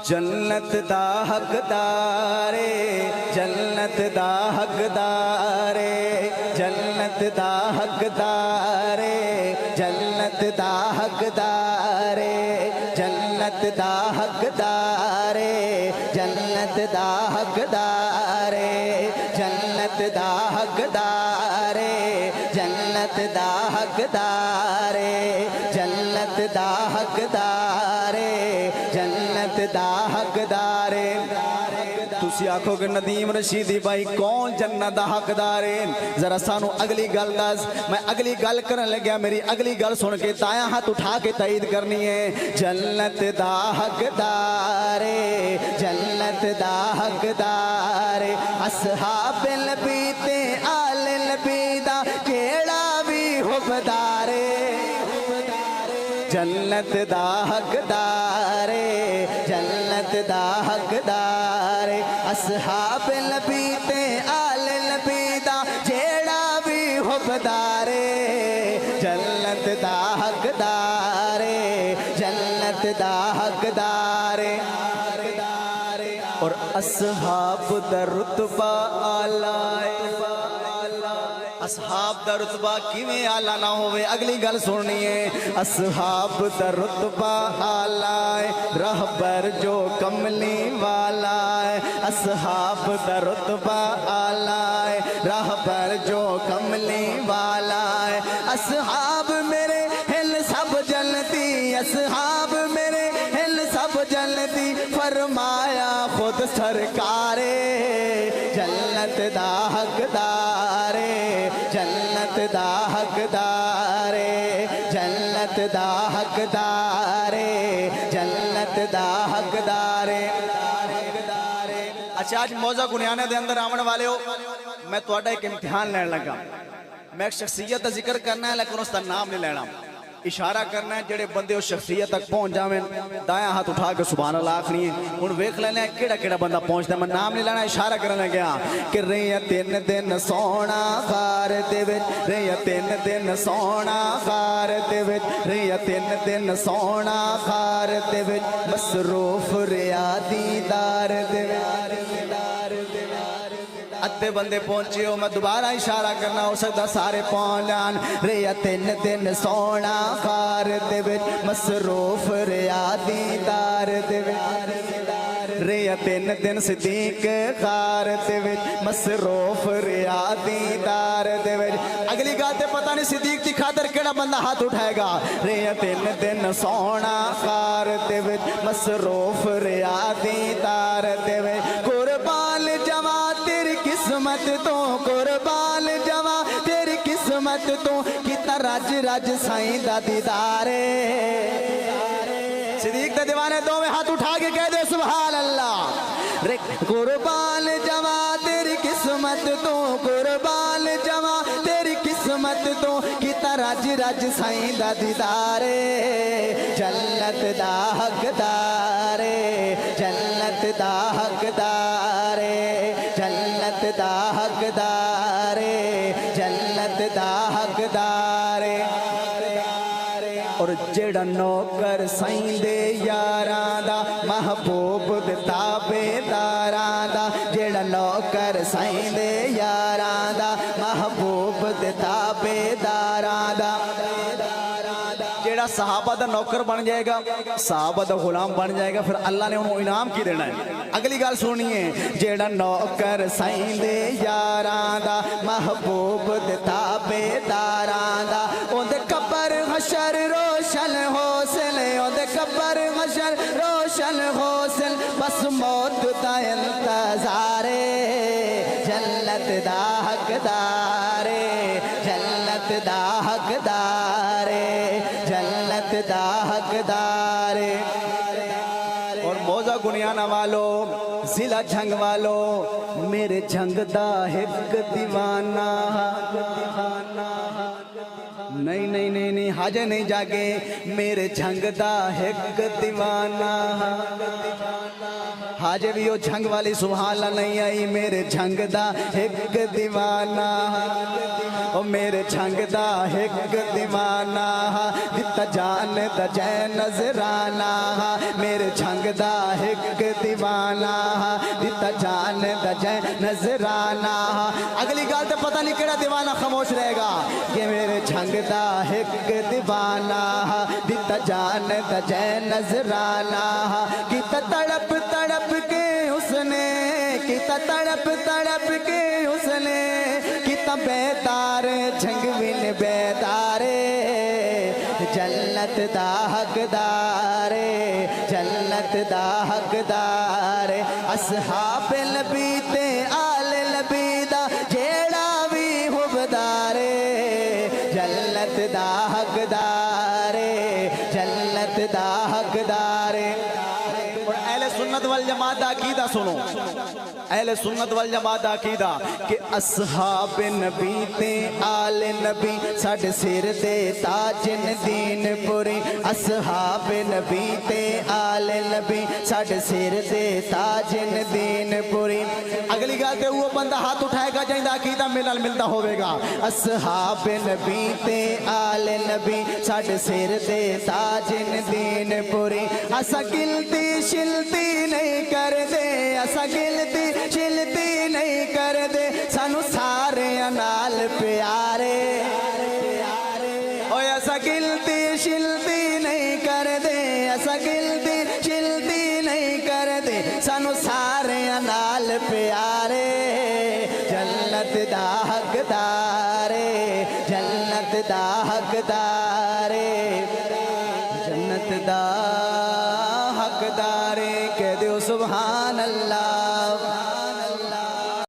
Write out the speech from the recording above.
जन्नत दा हकदारे जन्नत दा हकदारे जन्नत दा हकदारे जन्नत दा हकदारे जन्नत दा हकदारे जन्नत दा हकदारे जन्नत दा हकदारे जन्नत दा हकदारे जन्नत दा हकदारे जन्नत दा हकदारे तुसी आखोगे नदीम रशीदी भाई कौन जन्नत दा हकदार है जरा सानू अगली गल दस मैं अगली गल करन लग्या मेरी अगली गल सुन के ताया हाथ उठा के तईद करनी है जन्नत दा हकदार है जन्नत दा हकदार है असहाबिल बीते आलिल बीदा केड़ा भी हुबदार जन्नत दा हकदार जन्नत दा हकदार असहाब नबी ते आल नबी दा जेड़ा भी हुबदार जन्नत दा हकदार जन्नत दा हकदार और असहाब दा रुतबा आला असहाब दा रुतबा किवें आला ना होवे अगली गल सुननी है असहाब दा रुतबा आला है रहबर जो कमली वाला है असहाब दा रुतबा आला है रहबर जो कमली वाला है असहाब मेरे हिल सब जलती असहाब मेरे हिल सब जलती फरमाया खुद सरकारे जन्नत दा हकदार जन्नत दा हकदार जन्नत दा हकदार जन्नत दा हकदार अच्छा आज मौजा गुनियाने दे अंदर आवन वाले हो मैं तुहाडा एक इम्तिहान लैन लगा मैं एक शख्सियत का जिक्र करना है लेकिन उसका नाम नहीं लेना इशारा करना है जेड़े बंदे उस शख्सियत तक पहुंच जावे दाया हाथ उठा के सुभान अल्लाह आखनी है हुण वेख लेने केड़ा केड़ा बंदा पहुंचदा मैं नाम नहीं लेना इशारा करन लग्या कि रहिया 3 दिन सोना खार दे विच रहिया 3 दिन सोना खार दे विच रहिया 3 दिन सोना खार दे विच मसरूफ रिया दीदार दे अद्धे बंदे पहुंचे हो मैं दोबारा इशारा करना हो सकता सारे पहुंच जान रिया 3 दिन सोना खार दे विच मसरूफ रिया दीदार दे रिया 3 दिन सिद्दीक खार दे विच मसरूफ रिया दीदार दे अगली गल ते पता नहीं सिद्दीक की खातर केड़ा बंदा हाथ उठाएगा रिया 3 दिन सोना खार दे विच मसरूफ रिया दीदार दे कुर्बान जवा तेरी किस्मत तो कुर्बान जवा तेरी किस्मत तो कितना रज रज साईं दा दीदार सिद्दीक दे दीवाने दोवें हाथ उठा के कह दे सुभान अल्लाह रे कुर्बान जवा तेरी किस्मत तो कुर्बान जवा तेरी किस्मत तो कितना रज रज साईं दा दीदार जन्नत दा हकदार जन्नत दा हकदार जन्नत दा हकदार जन्नत दा हकदार और जेड़ा नौकर साईं दे यारां दा महबूब दे ताबेदारां दा जेड़ा नौकर साईं दे यारां दा महबूब दे ताबेदारां दा जेड़ा सहाबा दा नौकर बन जाएगा सहाबा दा गुलाम बन जाएगा फिर अल्लाह ने उन्हें इनाम की देना है अगली गल सुनिए जेड़ा नौकर साईं दे यारां दा महबूब दे ताबेदारां दा ओंदे कब्र हशर रोशन होसल ओंदे कब्र हशर रोशन होसल बस मौत दा इंतजार जन्नत दा हकदार जन्नत दा हकदार जन्नत दा हकदार और मौजा गुनियाना वालों जिला झंग वालों मेरे झंग दा एक दीवाना नहीं नहीं नहीं नहीं हाजे नहीं जागे मेरे झंग दा एक दीवाना हाजे भी वो झंग वाली सुभान अल्लाह नहीं आई। मेरे झंग दा एक दीवाना, ओ मेरे झंग दा एक दीवाना, दिता जान दा जै नजराना। मेरे झंग दा एक दीवाना, दिता जान दा जै नजराना। अगली गल तो पता नहीं केड़ा दीवाना खामोश रहेगा कि मेरे झंग दा एक दीवाना, दिता जान दा जै नजराना। किता तड़प तड़प के उसने, किता तड़प तड़प के उसने, किता बेदार झंग बिन बेदारे, जन्नत दा हकदारे, जन्नत दा हकदारे। असहाब नबी ते आले नबी दा जेड़ा भी हुबदारे, जन्नत दा हकदारे, जन्नत दा हकदारे। और अहले सुन्नत वल जमात दा अकीदा सुनो, अहले सुन्नत वल जमात दा अकीदा कि असहाब नबी ते आले नबी साडे सिर दे ताजन दीन पुरी। असहाब नबी ते आले नबी साडे सिर दे ताजन दीन पुरी। अगली गल ते वो बंदा हाथ उठाएगा जिंदा अकीदा मिलल मिलता होवेगा। असहाब नबी ते आले नबी साडे सिर दे ताजन दीन पुरी। असा गिलती शिलती नहीं कर दे, असा गिलती शिलती नहीं कर दे, सानू सारे नाल प्यारे। ओए असा गिलती शिलती नहीं कर दे, असा गिलती शिलती नहीं कर दे, सानू सारे नाल प्यारे। जन्नत दा हकदारे, जन्नत दा हकदारे, जन्नत दा